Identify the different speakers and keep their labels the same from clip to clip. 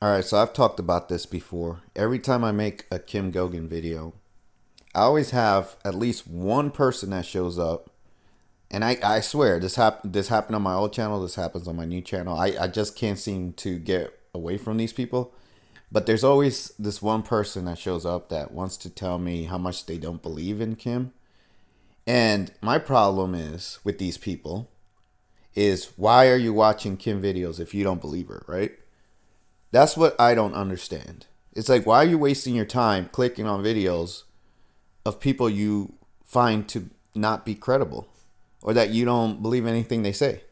Speaker 1: All right, so I've talked about this before. Every time I make a Kim Goguen video, I always have at least one person that shows up, and I swear this happened on my old channel. This happens on my new channel. I just can't seem to get away from these people. But there's always this one person that shows up that wants to tell me how much they don't believe in Kim. And my problem is with these people is why are you watching Kim videos if you don't believe her, right? That's what I don't understand. It's like, why are you wasting your time clicking on videos of people you find to not be credible or that you don't believe anything they say?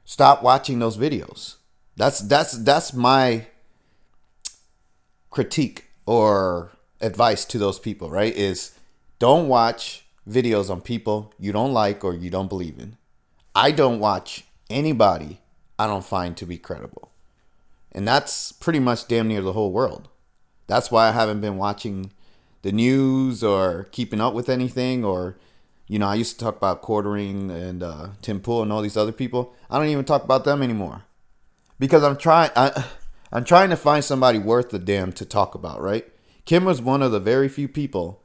Speaker 1: Stop watching those videos. That's my critique or advice to those people, right? Is don't watch videos on people you don't like or you don't believe in. I don't watch anybody I don't find to be credible. And that's pretty much damn near the whole world. That's why I haven't been watching the news or keeping up with anything. Or, I used to talk about Quartering and Tim Pool and all these other people. I don't even talk about them anymore because I'm trying to find somebody worth the damn to talk about, right? Kim was one of the very few people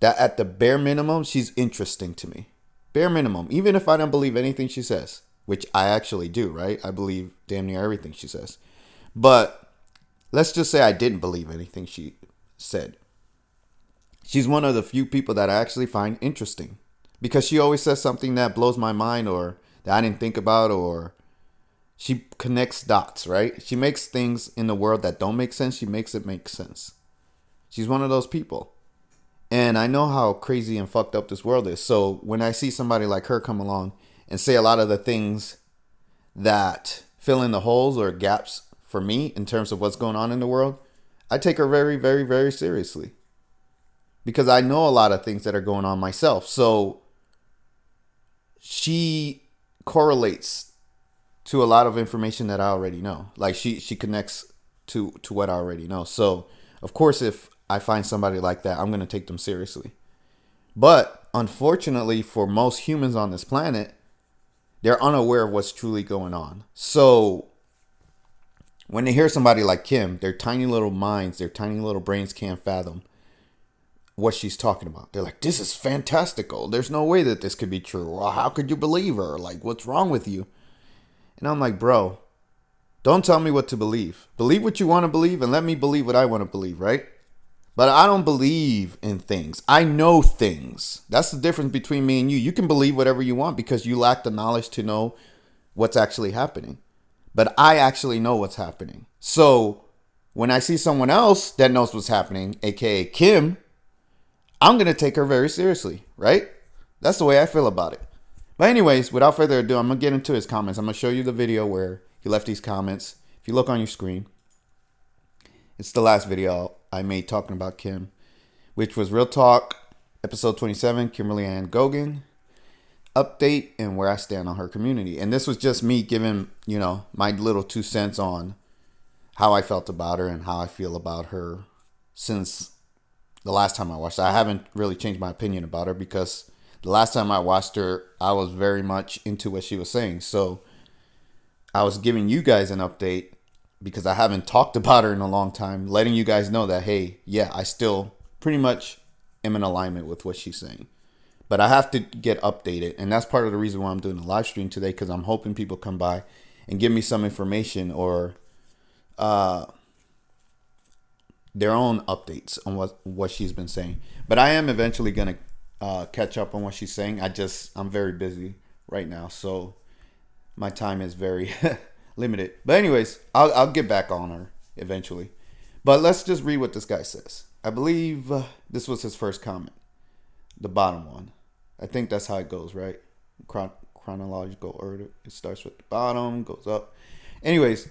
Speaker 1: that at the bare minimum, she's interesting to me. Bare minimum. Even if I don't believe anything she says, which I actually do, right? I believe damn near everything she says. But let's just say I didn't believe anything she said. She's one of the few people that I actually find interesting because she always says something that blows my mind or that I didn't think about, or she connects dots, right? She makes things in the world that don't make sense. She makes it make sense. She's one of those people. And I know how crazy and fucked up this world is. So when I see somebody like her come along and say a lot of the things that fill in the holes or gaps for me in terms of what's going on in the world, I take her very, very, very seriously because I know a lot of things that are going on myself. So she correlates to a lot of information that I already know. Like she connects to what I already know. So of course, if I find somebody like that, I'm going to take them seriously. But unfortunately, for most humans on this planet, they're unaware of what's truly going on. So when they hear somebody like Kim, their tiny little minds, their tiny little brains can't fathom what she's talking about. They're like, this is fantastical. There's no way that this could be true. Well, how could you believe her? Like, what's wrong with you? And I'm like, bro, don't tell me what to believe. Believe what you want to believe and let me believe what I want to believe, right? But I don't believe in things. I know things. That's the difference between me and you. You can believe whatever you want because you lack the knowledge to know what's actually happening. But I actually know what's happening. So when I see someone else that knows what's happening, aka Kim, I'm going to take her very seriously, right? That's the way I feel about it. But anyways, without further ado, I'm going to get into his comments. I'm going to show you the video where he left these comments. If you look on your screen, it's the last video I made talking about Kim, which was Real Talk, episode 27, Kimberly and Goguen, update and where I stand on her community. And this was just me giving, my little 2 cents on how I felt about her and how I feel about her since the last time I watched her. I haven't really changed my opinion about her because the last time I watched her, I was very much into what she was saying. So I was giving you guys an update because I haven't talked about her in a long time, letting you guys know that, hey, yeah, I still pretty much am in alignment with what she's saying. But I have to get updated. And that's part of the reason why I'm doing a live stream today, because I'm hoping people come by and give me some information or their own updates on what she's been saying. But I am eventually going to catch up on what she's saying. I'm very busy right now. So my time is very limited. But anyways, I'll get back on her eventually. But let's just read what this guy says. I believe this was his first comment. The bottom one. I think that's how it goes, right? Chronological order. It starts with the bottom, goes up. Anyways,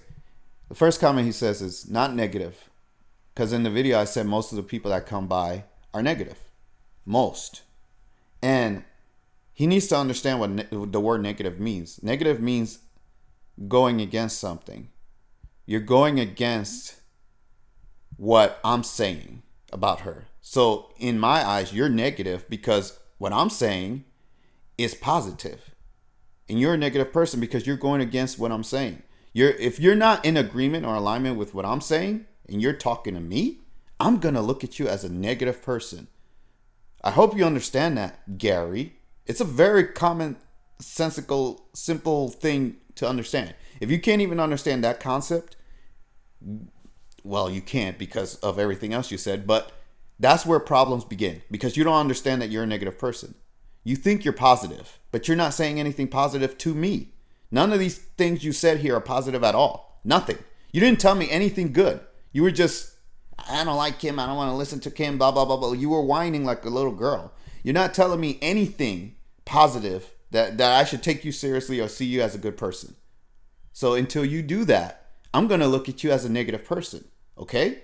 Speaker 1: the first comment he says is not negative. Because in the video I said most of the people that come by are negative. Most. And he needs to understand what the word negative means. Negative means going against something. You're going against what I'm saying about her. So in my eyes, you're negative because what I'm saying is positive. And you're a negative person because you're going against what I'm saying. If you're not in agreement or alignment with what I'm saying and you're talking to me, I'm going to look at you as a negative person. I hope you understand that, Gary. It's a very commonsensical, simple thing to understand. If you can't even understand that concept, well, you can't because of everything else you said, but that's where problems begin, because you don't understand that you're a negative person. You think you're positive, but you're not saying anything positive to me. None of these things you said here are positive at all. Nothing. You didn't tell me anything good. You were just, I don't like Kim. I don't want to listen to Kim, blah, blah, blah, blah. You were whining like a little girl. You're not telling me anything positive that I should take you seriously or see you as a good person. So until you do that, I'm going to look at you as a negative person. Okay?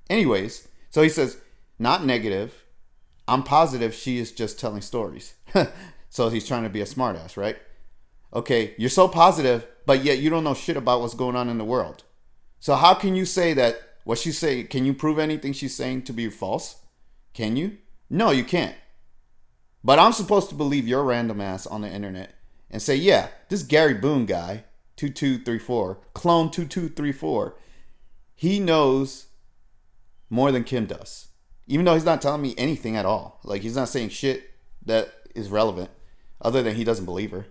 Speaker 1: Anyways, so he says, not negative. I'm positive she is just telling stories. So he's trying to be a smartass, right? Okay, you're so positive, but yet you don't know shit about what's going on in the world. So how can you say that what she's saying, can you prove anything she's saying to be false? Can you? No, you can't. But I'm supposed to believe your random ass on the internet and say, yeah, this Gary Boone guy, 2234, clone 2234, he knows more than Kim does. Even though he's not telling me anything at all. Like, he's not saying shit that is relevant other than he doesn't believe her.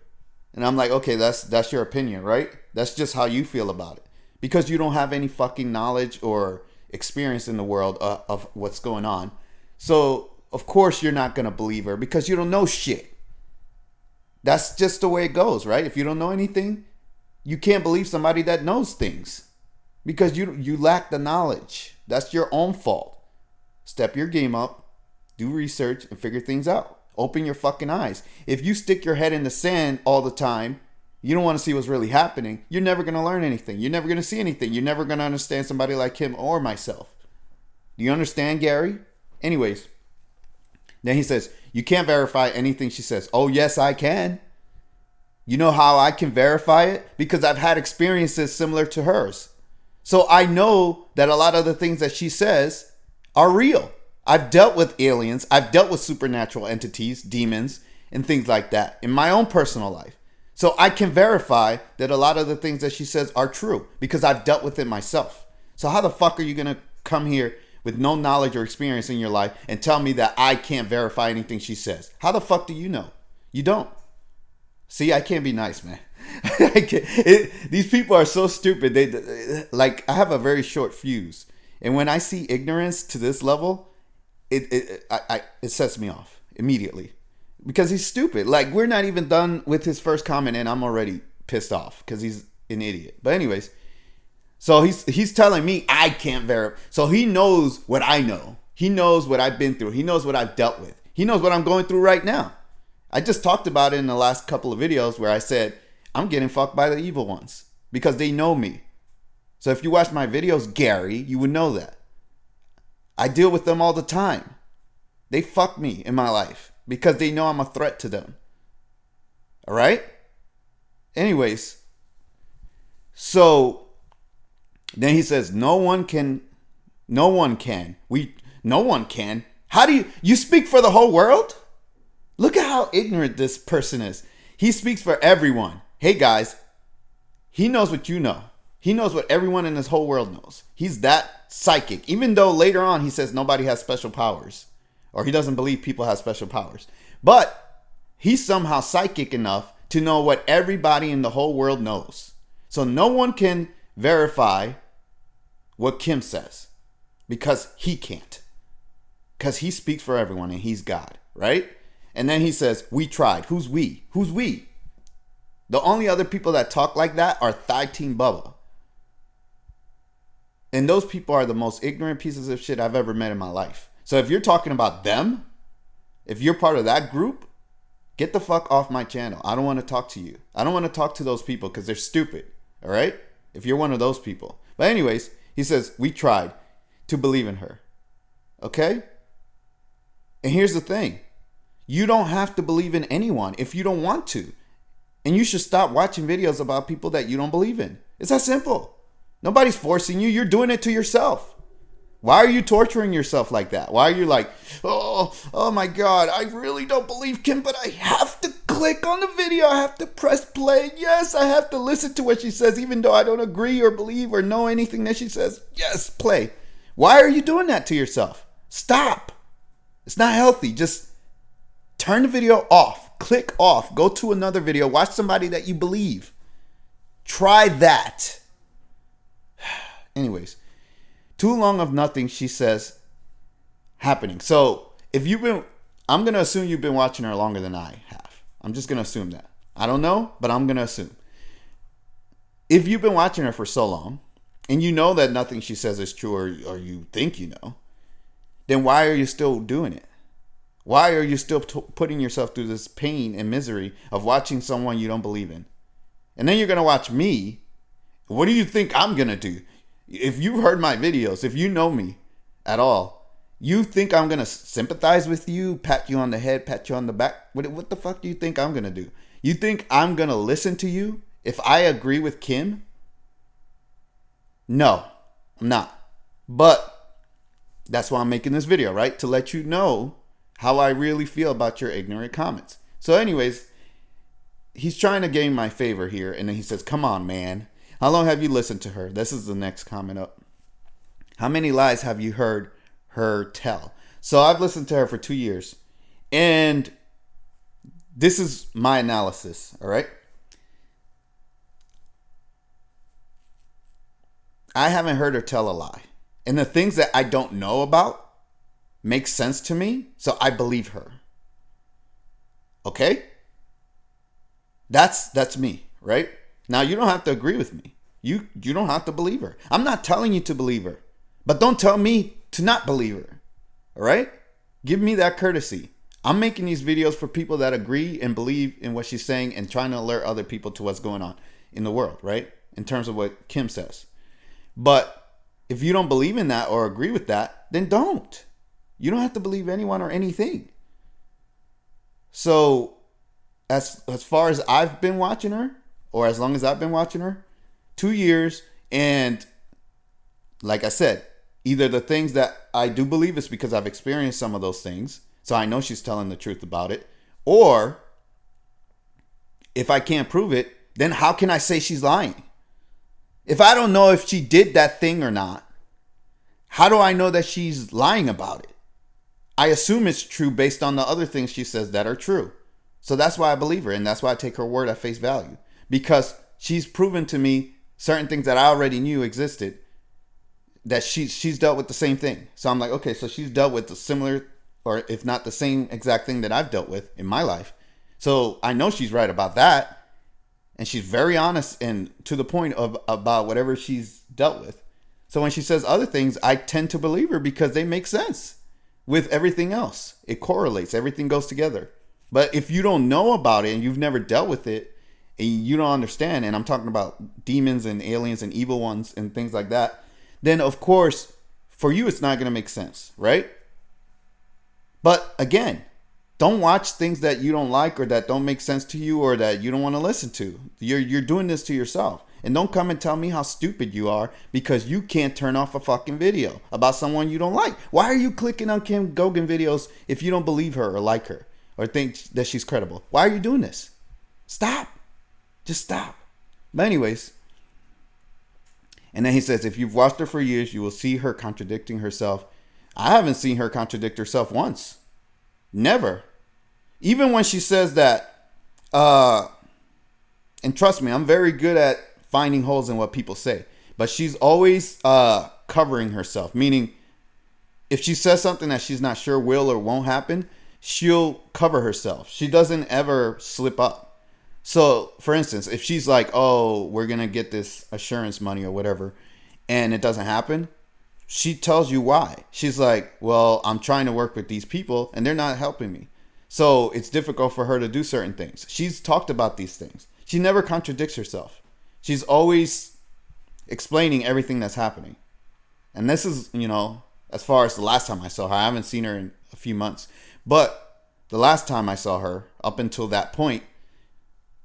Speaker 1: And I'm like, okay, that's your opinion, right? That's just how you feel about it. Because you don't have any fucking knowledge or experience in the world of what's going on. So, of course, you're not going to believe her because you don't know shit. That's just the way it goes, right? If you don't know anything, you can't believe somebody that knows things. Because you lack the knowledge. That's your own fault. Step your game up, do research, and figure things out. Open your fucking eyes. If you stick your head in the sand all the time, you don't want to see what's really happening, you're never going to learn anything. You're never going to see anything. You're never going to understand somebody like him or myself. Do you understand, Gary? Anyways, then he says, you can't verify anything she says. Oh, yes, I can. You know how I can verify it? Because I've had experiences similar to hers. So I know that a lot of the things that she says are real. I've dealt with aliens. I've dealt with supernatural entities, demons, and things like that in my own personal life. So I can verify that a lot of the things that she says are true because I've dealt with it myself. So how the fuck are you going to come here with no knowledge or experience in your life and tell me that I can't verify anything she says? How the fuck do you know? You don't. See, I can't be nice, man. These people are so stupid. Like, I have a very short fuse. And when I see ignorance to this level, it sets me off immediately. Because he's stupid. Like, we're not even done with his first comment and I'm already pissed off because he's an idiot. But anyways, so he's telling me I can't verify. So he knows what I know. He knows what I've been through. He knows what I've dealt with. He knows what I'm going through right now. I just talked about it in the last couple of videos where I said I'm getting fucked by the evil ones because they know me. So if you watch my videos, Gary, you would know that. I deal with them all the time. They fuck me in my life because they know I'm a threat to them. All right? Anyways, so then he says, no one can. How do you speak for the whole world? Look at how ignorant this person is. He speaks for everyone. Hey guys, he knows what you know. He knows what everyone in this whole world knows. He's that psychic. Even though later on he says nobody has special powers. Or he doesn't believe people have special powers. But he's somehow psychic enough to know what everybody in the whole world knows. So no one can verify what Kim says. Because he can't. Because he speaks for everyone and he's God. Right? And then he says, we tried. Who's we? Who's we? The only other people that talk like that are Thigh Team Bubba. And those people are the most ignorant pieces of shit I've ever met in my life. So if you're talking about them, if you're part of that group, get the fuck off my channel. I don't want to talk to you. I don't want to talk to those people because they're stupid. All right? If you're one of those people. But anyways, he says, we tried to believe in her. Okay? And here's the thing. You don't have to believe in anyone if you don't want to. And you should stop watching videos about people that you don't believe in. It's that simple. Nobody's forcing you. You're doing it to yourself. Why are you torturing yourself like that? Why are you like, oh my God, I really don't believe Kim, but I have to click on the video. I have to press play. Yes, I have to listen to what she says, even though I don't agree or believe or know anything that she says. Yes, play. Why are you doing that to yourself? Stop. It's not healthy. Just turn the video off. Click off. Go to another video. Watch somebody that you believe. Try that. Anyways, too long of nothing, she says, happening. So if you've been, I'm going to assume you've been watching her longer than I have. I'm just going to assume that. I don't know, but I'm going to assume. If you've been watching her for so long and you know that nothing she says is true, or you think you know, then why are you still doing it? Why are you still putting yourself through this pain and misery of watching someone you don't believe in? And then you're going to watch me. What do you think I'm going to do? If you've heard my videos, if you know me at all, you think I'm going to sympathize with you, pat you on the head, pat you on the back? What the fuck do you think I'm going to do? You think I'm going to listen to you if I agree with Kim? No, I'm not. But that's why I'm making this video, right? To let you know how I really feel about your ignorant comments. So anyways, he's trying to gain my favor here. And then he says, come on, man. How long have you listened to her? This is the next comment up. How many lies have you heard her tell? So I've listened to her for 2 years. And this is my analysis, all right? I haven't heard her tell a lie. And the things that I don't know about make sense to me, so I believe her. Okay? That's me, right? Now, you don't have to agree with me. You don't have to believe her. I'm not telling you to believe her. But don't tell me to not believe her. All right? Give me that courtesy. I'm making these videos for people that agree and believe in what she's saying and trying to alert other people to what's going on in the world, right? In terms of what Kim says. But if you don't believe in that or agree with that, then don't. You don't have to believe anyone or anything. So as far as I've been watching her, or as long as I've been watching her, 2 years, and like I said, either the things that I do believe is because I've experienced some of those things, so I know she's telling the truth about it, or if I can't prove it, then how can I say she's lying? If I don't know if she did that thing or not, how do I know that she's lying about it? I assume it's true based on the other things she says that are true. So that's why I believe her, and that's why I take her word at face value. Because she's proven to me certain things that I already knew existed, that she's dealt with the same thing. So I'm like, okay, so she's dealt with the similar, or if not the same exact thing that I've dealt with in my life. So I know she's right about that. And she's very honest and to the point about whatever she's dealt with. So when she says other things, I tend to believe her because they make sense with everything else. It correlates. Everything goes together. But if you don't know about it and you've never dealt with it and you don't understand, and I'm talking about demons and aliens and evil ones and things like that, then of course, for you, it's not going to make sense, right? But again, don't watch things that you don't like or that don't make sense to you or that you don't want to listen to. You're doing this to yourself. And don't come and tell me how stupid you are because you can't turn off a fucking video about someone you don't like. Why are you clicking on Kim Goguen videos if you don't believe her or like her or think that she's credible? Why are you doing this? Stop. Just stop. But anyways, and then he says, if you've watched her for years, you will see her contradicting herself. I haven't seen her contradict herself once. Never. Even when she says that, and trust me, I'm very good at finding holes in what people say. But she's always covering herself. Meaning, if she says something that she's not sure will or won't happen, she'll cover herself. She doesn't ever slip up. So, for instance, if she's like, oh, we're going to get this assurance money or whatever, and it doesn't happen, she tells you why. She's like, well, I'm trying to work with these people, and they're not helping me. So it's difficult for her to do certain things. She's talked about these things. She never contradicts herself. She's always explaining everything that's happening. And this is, as far as the last time I saw her, I haven't seen her in a few months. But the last time I saw her, up until that point,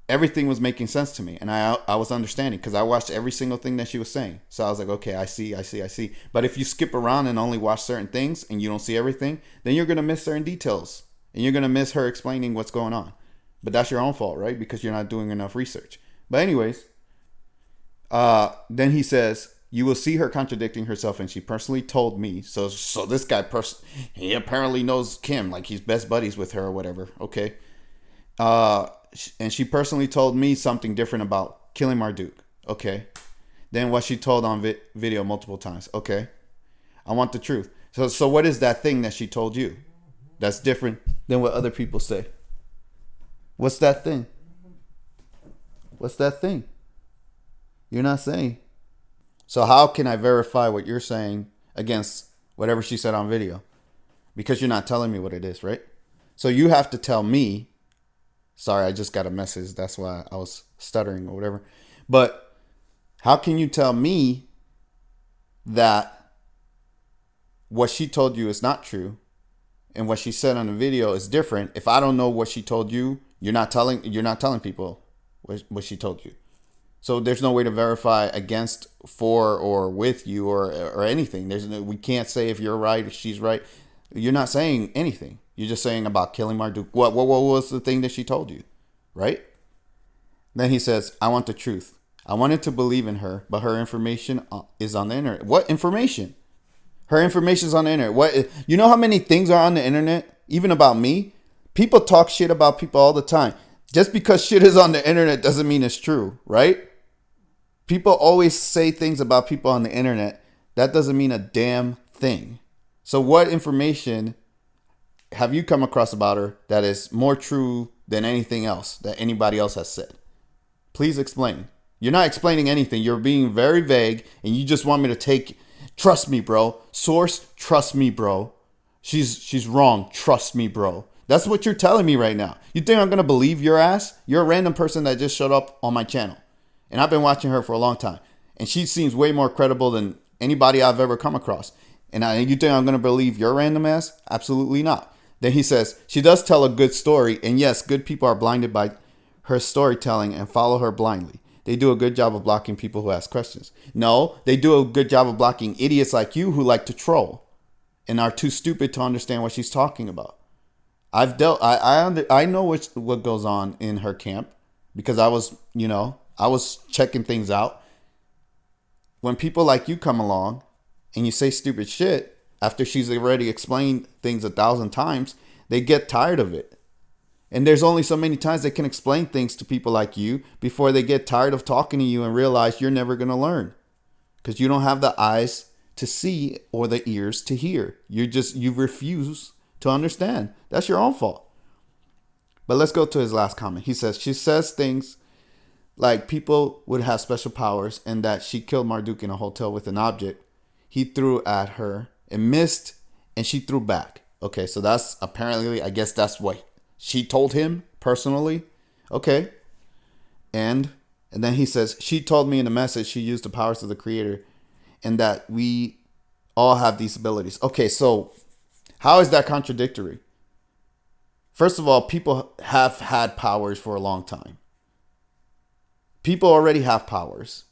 Speaker 1: everything was making sense to me. And I was understanding because I watched every single thing that she was saying. So I was like, okay, I see. But if you skip around and only watch certain things and you don't see everything, then you're going to miss certain details. And you're going to miss her explaining what's going on. But that's your own fault, right? Because you're not doing enough research. But anyways, then he says, you will see her contradicting herself, and she personally told me. So this guy, he apparently knows Kim, like he's best buddies with her or whatever. Okay. And she personally told me something different about killing Marduk. Okay. Than what she told on video multiple times. Okay. I want the truth. So what is that thing that she told you that's different than what other people say? What's that thing? What's that thing? You're not saying. So how can I verify what you're saying against whatever she said on video? Because you're not telling me what it is, right? So you have to tell me. Sorry, I just got a message. That's why I was stuttering or whatever. But how can you tell me that what she told you is not true and what she said on the video is different if I don't know what she told you? You're not telling people what she told you. So there's no way to verify against, for, or with you or anything. We can't say if you're right or she's right. You're not saying anything. You're just saying about killing Marduk. What was the thing that she told you? Right? Then he says, I want the truth. I wanted to believe in her, but her information is on the internet. What information? Her information is on the internet. What? You know how many things are on the internet? Even about me? People talk shit about people all the time. Just because shit is on the internet doesn't mean it's true, right? People always say things about people on the internet. That doesn't mean a damn thing. So what information have you come across about her that is more true than anything else that anybody else has said? Please explain. You're not explaining anything. You're being very vague, and you just want me to take, trust me, bro. Source, trust me, bro. She's wrong. Trust me, bro. That's what you're telling me right now. You think I'm going to believe your ass? You're a random person that just showed up on my channel. And I've been watching her for a long time. And she seems way more credible than anybody I've ever come across. And you think I'm going to believe your random ass? Absolutely not. Then he says, she does tell a good story. And yes, good people are blinded by her storytelling and follow her blindly. They do a good job of blocking people who ask questions. No, they do a good job of blocking idiots like you who like to troll and are too stupid to understand what she's talking about. I know what goes on in her camp because I was checking things out. When people like you come along and you say stupid shit after she's already explained things 1,000 times, they get tired of it. And there's only so many times they can explain things to people like you before they get tired of talking to you and realize you're never going to learn because you don't have the eyes to see or the ears to hear. You refuse to understand. That's your own fault. But let's go to his last comment. He says, she says things like people would have special powers and that she killed Marduk in a hotel with an object he threw at her and missed and she threw back. Okay, so that's apparently, I guess that's what she told him personally. Okay. And then he says, she told me in the message she used the powers of the creator and that we all have these abilities. Okay, so how is that contradictory? First of all, people have had powers for a long time. People already have powers.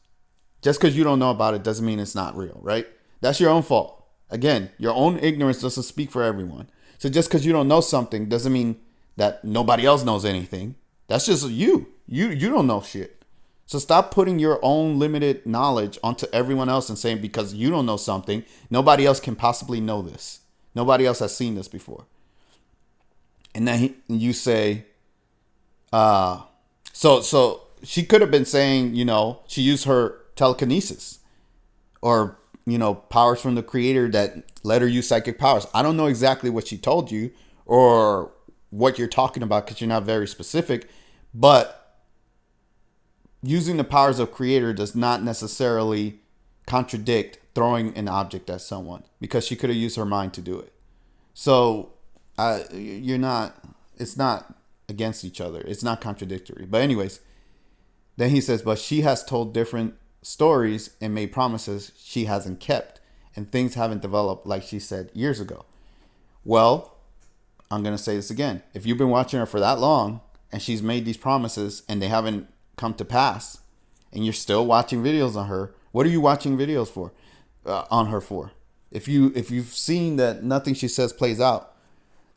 Speaker 1: Just because you don't know about it doesn't mean it's not real, right? That's your own fault. Again, your own ignorance doesn't speak for everyone. So just because you don't know something doesn't mean that nobody else knows anything. That's just you. You don't know shit. So stop putting your own limited knowledge onto everyone else and saying because you don't know something, nobody else can possibly know this. Nobody else has seen this before. And then you say, so she could have been saying, she used her telekinesis or, powers from the creator that let her use psychic powers. I don't know exactly what she told you or what you're talking about because you're not very specific, but using the powers of creator does not necessarily contradict throwing an object at someone because she could have used her mind to do it. So it's not against each other. It's not contradictory. But anyways, then he says, but she has told different stories and made promises she hasn't kept and things haven't developed like she said years ago. Well, I'm going to say this again. If you've been watching her for that long and she's made these promises and they haven't come to pass and you're still watching videos on her, what are you watching videos for, on her for? If you've seen that nothing she says plays out,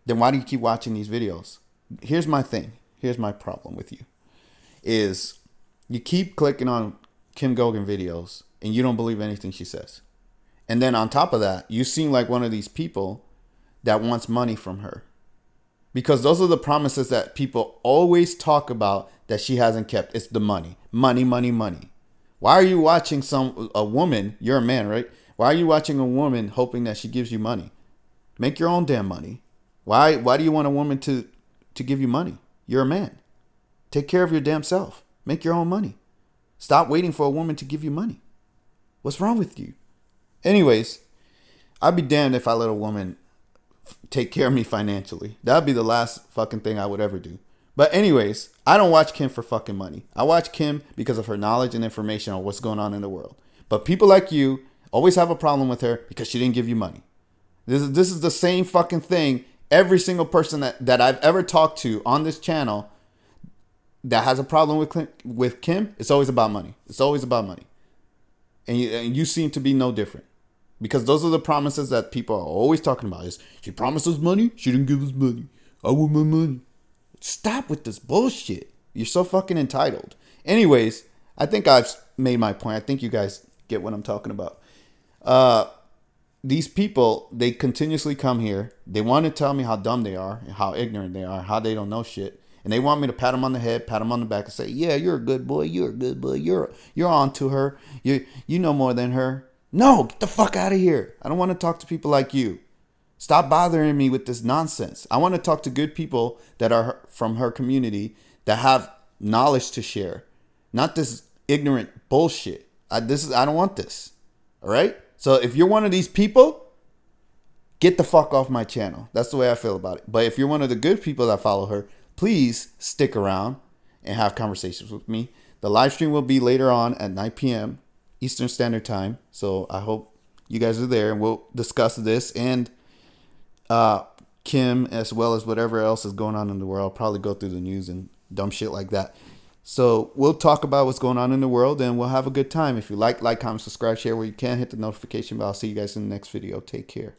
Speaker 1: then why do you keep watching these videos? Here's my thing. Here's my problem with you. Is you keep clicking on Kim Goguen videos and you don't believe anything she says. And then on top of that, you seem like one of these people that wants money from her. Because those are the promises that people always talk about that she hasn't kept. It's the money. Money, money, money. Why are you watching a woman? You're a man, right? Why are you watching a woman hoping that she gives you money? Make your own damn money. Why do you want a woman to give you money? You're a man. Take care of your damn self. Make your own money. Stop waiting for a woman to give you money. What's wrong with you? Anyways, I'd be damned if I let a woman take care of me financially. That'd be the last fucking thing I would ever do. But anyways, I don't watch Kim for fucking money. I watch Kim because of her knowledge and information on what's going on in the world. But people like you always have a problem with her because she didn't give you money. This is the same fucking thing. Every single person that I've ever talked to on this channel that has a problem with Kim, it's always about money. It's always about money. And you seem to be no different. Because those are the promises that people are always talking about. Is she promised us money? She didn't give us money. I want my money. Stop with this bullshit. You're so fucking entitled. Anyways, I think I've made my point. I think you guys get what I'm talking about. These people, they continuously come here. They want to tell me how dumb they are, and how ignorant they are, how they don't know shit. And they want me to pat them on the head, pat them on the back, and say, yeah, you're a good boy. You're a good boy. You're on to her. You know more than her. No, get the fuck out of here. I don't want to talk to people like you. Stop bothering me with this nonsense. I want to talk to good people that are from her community that have knowledge to share. Not this ignorant bullshit. I don't want this. All right? So if you're one of these people, get the fuck off my channel. That's the way I feel about it. But if you're one of the good people that follow her, please stick around and have conversations with me. The live stream will be later on at 9 p.m. Eastern Standard Time. So I hope you guys are there and we'll discuss this and Kim as well as whatever else is going on in the world. I'll probably go through the news and dumb shit like that. So we'll talk about what's going on in the world and we'll have a good time. If you like, comment, subscribe, share where you can. Hit the notification bell. I'll see you guys in the next video. Take care.